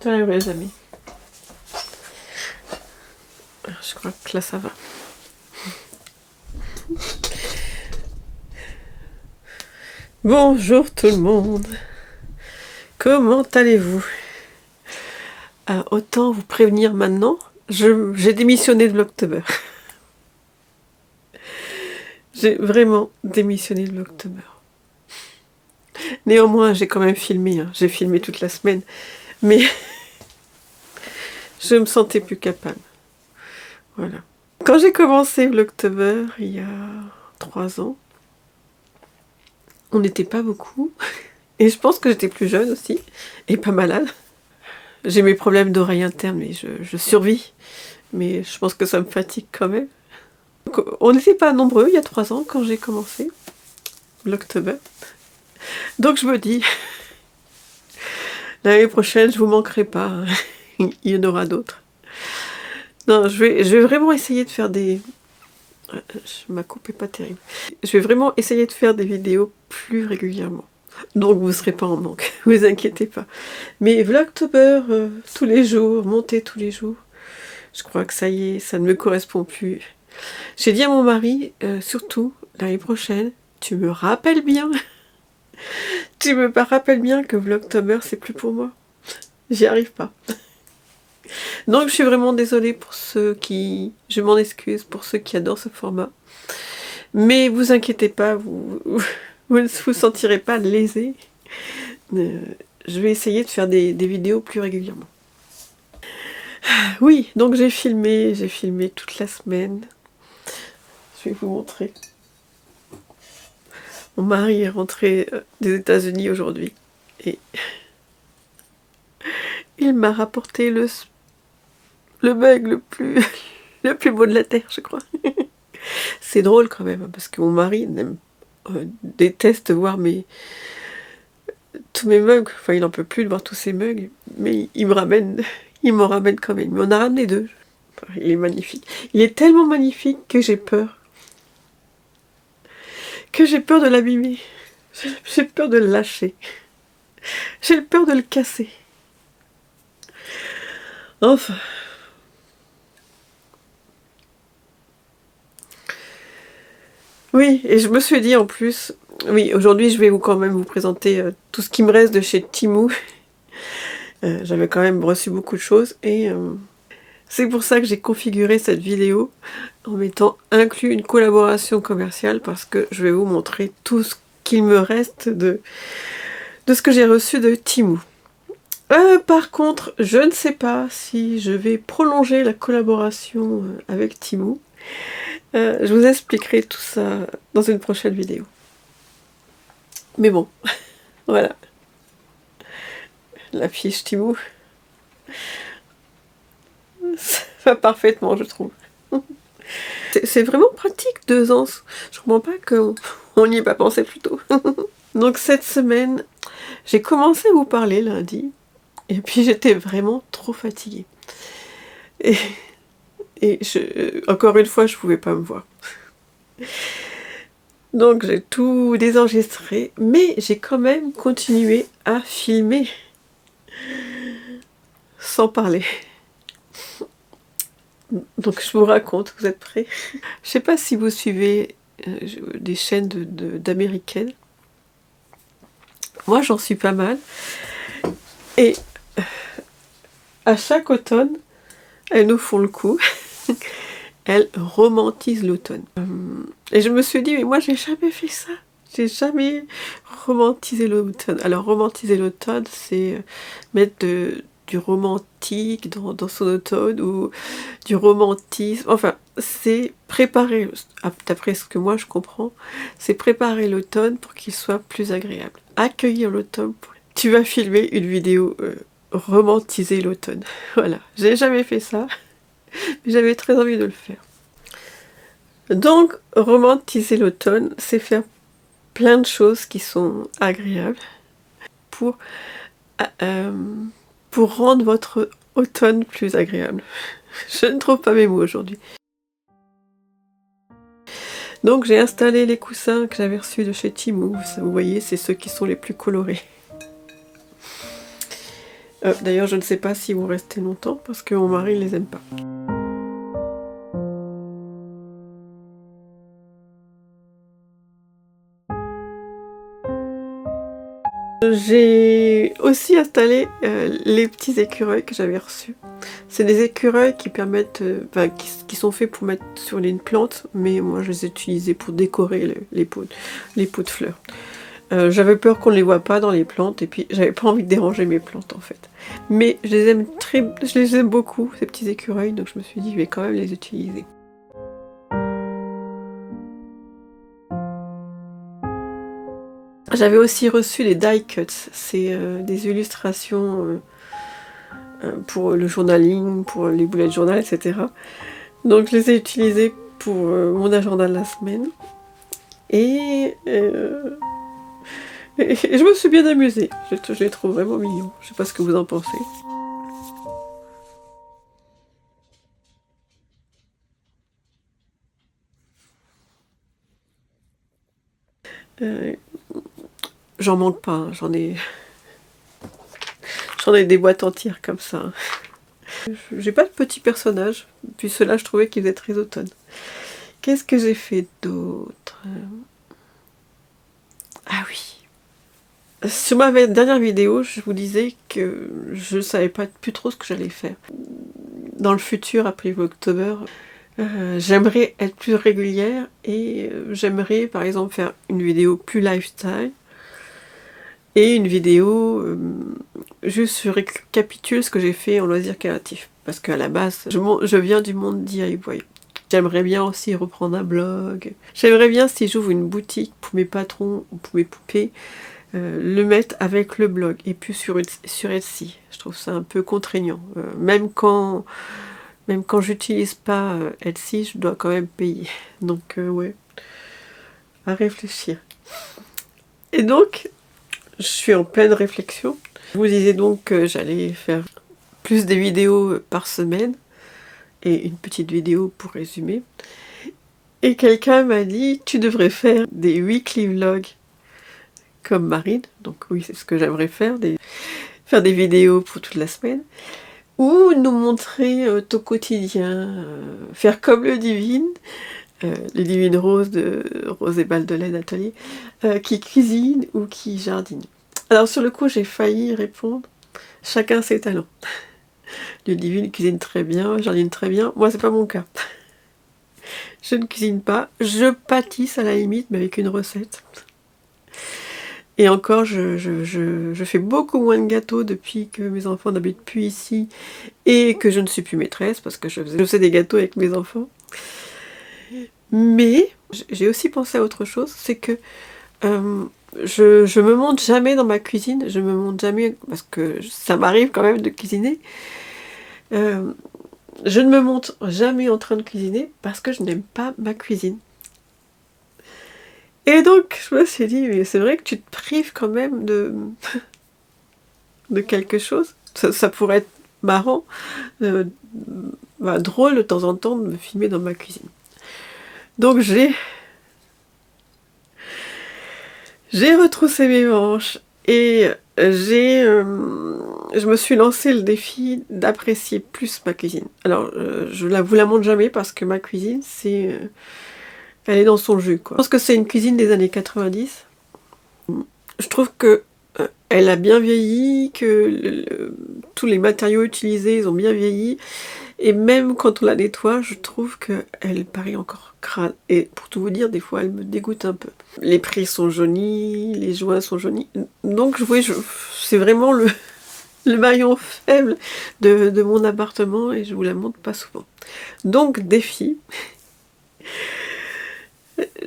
Ouais, les amis. Je crois que là ça va. Bonjour tout le monde. Comment allez-vous? Autant vous prévenir maintenant, j'ai démissionné de Vlogtober. J'ai vraiment démissionné de Vlogtober. Néanmoins, j'ai quand même filmé. Hein. J'ai filmé toute la semaine. Mais je me sentais plus capable. Voilà. Quand j'ai commencé Vlogtober, il y a 3 ans, on n'était pas beaucoup. Et je pense que j'étais plus jeune aussi. Et pas malade. J'ai mes problèmes d'oreille interne, mais je survis. Mais je pense que ça me fatigue quand même. Donc, on n'était pas nombreux il y a 3 ans quand j'ai commencé Vlogtober. Donc je me dis, l'année prochaine, je vous manquerai pas. Hein. Il y en aura d'autres. Non, je vais vraiment essayer de faire des... Ma coupe est pas terrible. Je vais vraiment essayer de faire des vidéos plus régulièrement. Donc vous ne serez pas en manque, vous inquiétez pas. Mais Vlogtober, tous les jours, monter tous les jours, je crois que ça y est, ça ne me correspond plus. J'ai dit à mon mari, surtout, l'année prochaine, tu me rappelles bien. Tu me rappelles bien que Vlogtober, c'est plus pour moi. J'y arrive pas. Donc je suis vraiment désolée pour ceux qui... Je m'en excuse pour ceux qui adorent ce format. Mais vous inquiétez pas, vous ne vous sentirez pas lésés. Je vais essayer de faire des vidéos plus régulièrement. Oui, donc j'ai filmé toute la semaine. Je vais vous montrer. Mon mari est rentré des États-Unis aujourd'hui. Et il m'a rapporté le mug le plus beau de la Terre, je crois. C'est drôle quand même, parce que mon mari déteste voir tous mes mugs. Enfin, il n'en peut plus de voir tous ces mugs. Mais il m'en ramène quand même. Mais on a ramené 2. Enfin, il est magnifique. Il est tellement magnifique que j'ai peur. J'ai peur de l'abîmer. J'ai peur de le lâcher. J'ai peur de le casser. Enfin... Oui, et je me suis dit en plus, oui, aujourd'hui je vais quand même vous présenter tout ce qui me reste de chez Temu. J'avais quand même reçu beaucoup de choses et c'est pour ça que j'ai configuré cette vidéo en mettant inclus une collaboration commerciale parce que je vais vous montrer tout ce qu'il me reste de ce que j'ai reçu de Temu. Par contre, je ne sais pas si je vais prolonger la collaboration avec Temu. Je vous expliquerai tout ça dans une prochaine vidéo. Mais bon, voilà. La fiche Temu. Ça va parfaitement, je trouve. C'est vraiment pratique, 2 ans. Je comprends pas qu'on n'y ait pas pensé plus tôt. Donc cette semaine, j'ai commencé à vous parler lundi. Et puis j'étais vraiment trop fatiguée. Et encore une fois, je pouvais pas me voir. Donc j'ai tout désenregistré, mais j'ai quand même continué à filmer sans parler. Donc je vous raconte, vous êtes prêts? Je sais pas si vous suivez des chaînes d'américaines. Moi j'en suis pas mal. Et à chaque automne, elles nous font le coup. Elle romantise l'automne. Et je me suis dit, mais moi j'ai jamais fait ça. J'ai jamais romantisé l'automne. Alors romantiser l'automne, c'est mettre du romantique dans son automne ou du romantisme. Enfin, c'est préparer, d'après ce que moi je comprends, c'est préparer l'automne pour qu'il soit plus agréable. Accueillir l'automne. Tu vas filmer une vidéo romantiser l'automne. Voilà, j'ai jamais fait ça. J'avais très envie de le faire. Donc, romantiser l'automne, c'est faire plein de choses qui sont agréables pour rendre votre automne plus agréable. Je ne trouve pas mes mots aujourd'hui. Donc j'ai installé les coussins que j'avais reçus de chez Temu. Vous voyez, c'est ceux qui sont les plus colorés. D'ailleurs, je ne sais pas si vont rester longtemps parce que mon mari ne les aime pas. J'ai aussi installé les petits écureuils que j'avais reçus. C'est des écureuils qui permettent, qui sont faits pour mettre sur une plante, mais moi je les ai utilisés pour décorer les pots de fleurs. J'avais peur qu'on ne les voit pas dans les plantes, et puis j'avais pas envie de déranger mes plantes en fait. Mais je les aime beaucoup, ces petits écureuils, donc je me suis dit je vais quand même les utiliser. J'avais aussi reçu les die cuts, c'est des illustrations pour le journaling, pour les bullet journal, etc. Donc je les ai utilisés pour mon agenda de la semaine. Et je me suis bien amusée. Je les trouve vraiment mignons. Je sais pas ce que vous en pensez. J'en manque pas, hein. J'en ai des boîtes entières comme ça. J'ai pas de petits personnages, puis ceux-là je trouvais qu'ils faisaient très automne. Qu'est-ce que j'ai fait d'autre? Ah oui. Sur ma dernière vidéo, je vous disais que je savais pas plus trop ce que j'allais faire. Dans le futur, après October, j'aimerais être plus régulière et j'aimerais par exemple faire une vidéo plus lifestyle et une vidéo juste je récapitule ce que j'ai fait en loisirs créatifs. Parce qu'à la base, je viens du monde DIY. J'aimerais bien aussi reprendre un blog. J'aimerais bien, si j'ouvre une boutique pour mes patrons ou pour mes poupées, le mettre avec le blog et puis sur Etsy. Je trouve ça un peu contraignant. Même quand j'utilise pas Etsy, je dois quand même payer. Donc ouais, à réfléchir. Et donc, je suis en pleine réflexion. Je vous disais donc que j'allais faire plus des vidéos par semaine et une petite vidéo pour résumer. Et quelqu'un m'a dit, tu devrais faire des weekly vlogs comme Marine. Donc oui, c'est ce que j'aimerais faire, faire des vidéos pour toute la semaine. Ou nous montrer ton quotidien, faire comme le Divine Rose de Rose et Baldelaine Atelier, qui cuisine ou qui jardine. Alors sur le coup, j'ai failli répondre, chacun ses talents. Le Divine cuisine très bien, jardine très bien, moi c'est pas mon cas. Je ne cuisine pas, je pâtisse à la limite, mais avec une recette. Et encore, je fais beaucoup moins de gâteaux depuis que mes enfants n'habitent plus ici et que je ne suis plus maîtresse, parce que je faisais des gâteaux avec mes enfants. Mais j'ai aussi pensé à autre chose, c'est que je me monte jamais dans ma cuisine, je me monte jamais, parce que ça m'arrive quand même de cuisiner. Je ne me montre jamais en train de cuisiner parce que je n'aime pas ma cuisine. Et donc, je me suis dit, mais c'est vrai que tu te prives quand même de quelque chose. Ça pourrait être marrant, drôle de temps en temps de me filmer dans ma cuisine. Donc j'ai retroussé mes manches et je me suis lancé le défi d'apprécier plus ma cuisine. Alors, je vous la montre jamais parce que ma cuisine, elle est dans son jus, quoi. Je pense que c'est une cuisine des années 90. Je trouve que elle a bien vieilli, que tous les matériaux utilisés, ils ont bien vieilli. Et même quand on la nettoie, je trouve qu'elle paraît encore crade. Et pour tout vous dire, des fois, elle me dégoûte un peu. Les prix sont jaunis, les joints sont jaunis. Donc, c'est vraiment le maillon faible de mon appartement et je vous la montre pas souvent. Donc, défi.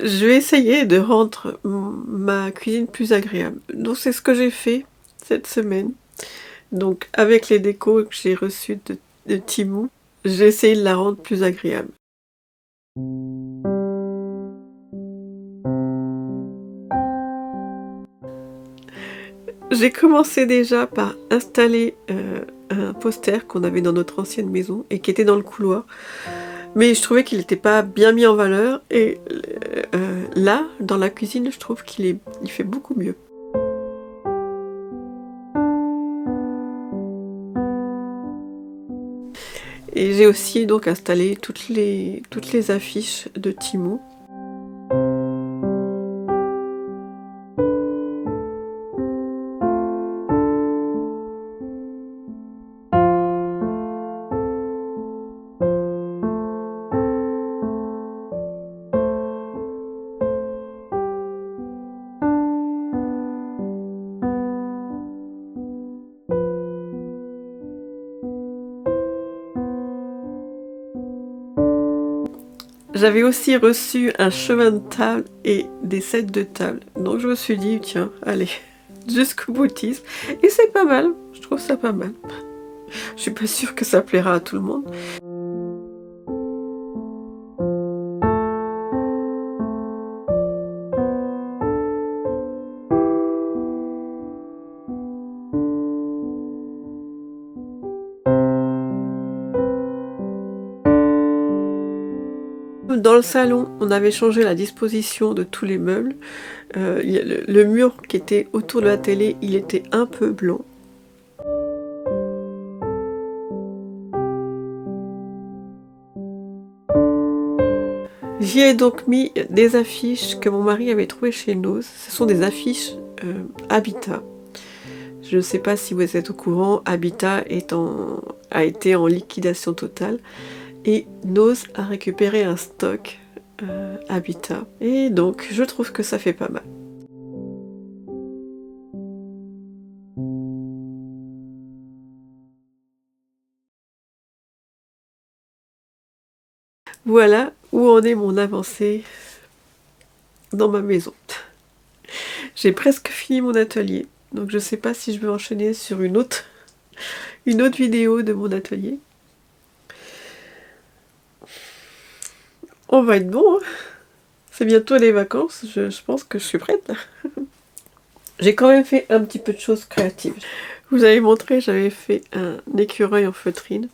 Je vais essayer de rendre ma cuisine plus agréable. Donc c'est ce que j'ai fait cette semaine. Donc avec les décos que j'ai reçus de Temu, j'ai essayé de la rendre plus agréable. J'ai commencé déjà par installer un poster qu'on avait dans notre ancienne maison et qui était dans le couloir. Mais je trouvais qu'il n'était pas bien mis en valeur. Et là, dans la cuisine, je trouve il fait beaucoup mieux. Et j'ai aussi donc installé toutes les affiches de Temu. J'avais aussi reçu un chemin de table et des sets de table. Donc je me suis dit, tiens, allez, jusqu'au boutisme. Et c'est pas mal, je trouve ça pas mal. Je suis pas sûre que ça plaira à tout le monde. Dans le salon, on avait changé la disposition de tous les meubles. Le mur qui était autour de la télé, il était un peu blanc. J'y ai donc mis des affiches que mon mari avait trouvées chez Noz. Ce sont des affiches Habitat. Je ne sais pas si vous êtes au courant, Habitat a été en liquidation totale. Et Noz a récupéré un stock Habitat. Et donc, je trouve que ça fait pas mal. Voilà où en est mon avancée dans ma maison. J'ai presque fini mon atelier. Donc, je ne sais pas si je vais enchaîner sur une autre vidéo de mon atelier. On va être bon, hein. C'est bientôt les vacances, je pense que je suis prête. J'ai quand même fait un petit peu de choses créatives. Vous avez montré, j'avais fait un écureuil en feutrine.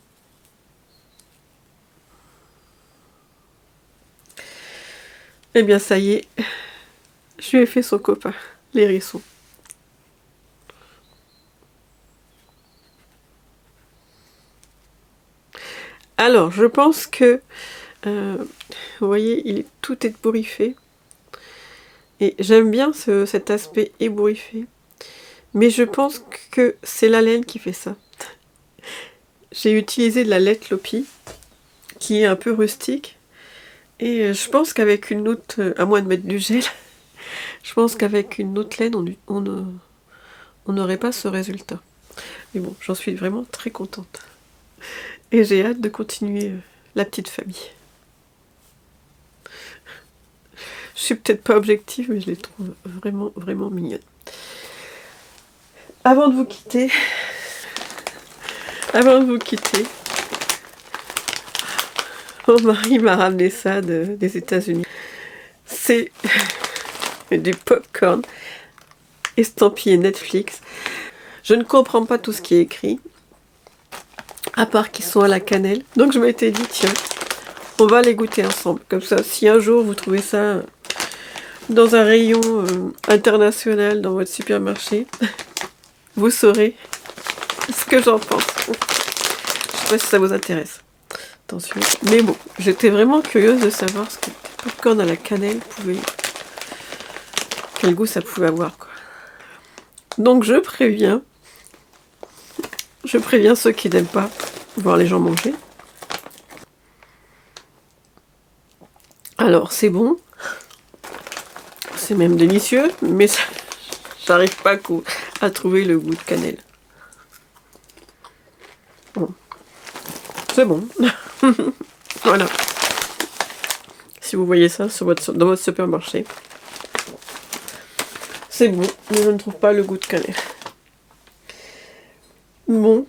Eh bien ça y est, je lui ai fait son copain, l'hérisson. Alors, je pense que vous voyez, tout est ébouriffé. Et j'aime bien cet aspect ébouriffé. Mais je pense que c'est la laine qui fait ça. J'ai utilisé de la laine Lopi, qui est un peu rustique. Et je pense qu'avec une autre, à moins de mettre du gel, je pense qu'avec une autre laine, on n'aurait pas ce résultat. Mais bon, j'en suis vraiment très contente. Et j'ai hâte de continuer la petite famille. Je suis peut-être pas objective, mais je les trouve vraiment, vraiment mignonnes. Avant de vous quitter, mon mari m'a ramené ça des États-Unis. C'est du popcorn estampillé Netflix. Je ne comprends pas tout ce qui est écrit, à part qu'ils sont à la cannelle. Donc je m'étais dit, tiens, on va les goûter ensemble. Comme ça, si un jour vous trouvez ça dans un rayon international dans votre supermarché, vous saurez ce que j'en pense. Je sais pas si ça vous intéresse. Attention. Mais bon, j'étais vraiment curieuse de savoir ce que le popcorn à la cannelle quel goût ça pouvait avoir, quoi. Donc je préviens ceux qui n'aiment pas voir les gens manger. Alors c'est bon, c'est même délicieux, mais j'arrive pas à trouver le goût de cannelle. Bon. C'est bon. Voilà. Si vous voyez ça dans votre supermarché, c'est bon, mais je ne trouve pas le goût de cannelle. Bon.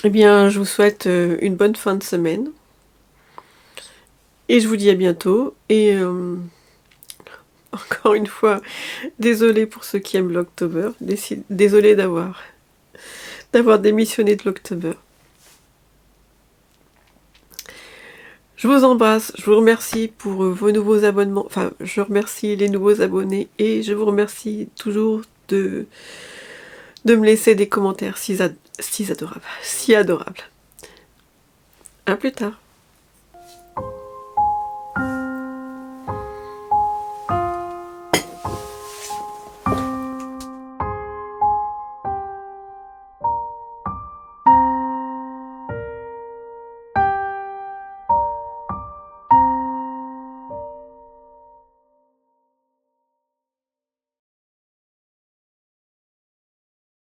Eh bien, je vous souhaite une bonne fin de semaine. Et je vous dis à bientôt. Et encore une fois, désolée pour ceux qui aiment l'October. Désolée d'avoir démissionné de l'October. Je vous embrasse, je vous remercie pour vos nouveaux abonnements, enfin je remercie les nouveaux abonnés et je vous remercie toujours de me laisser des commentaires si adorables. À plus tard.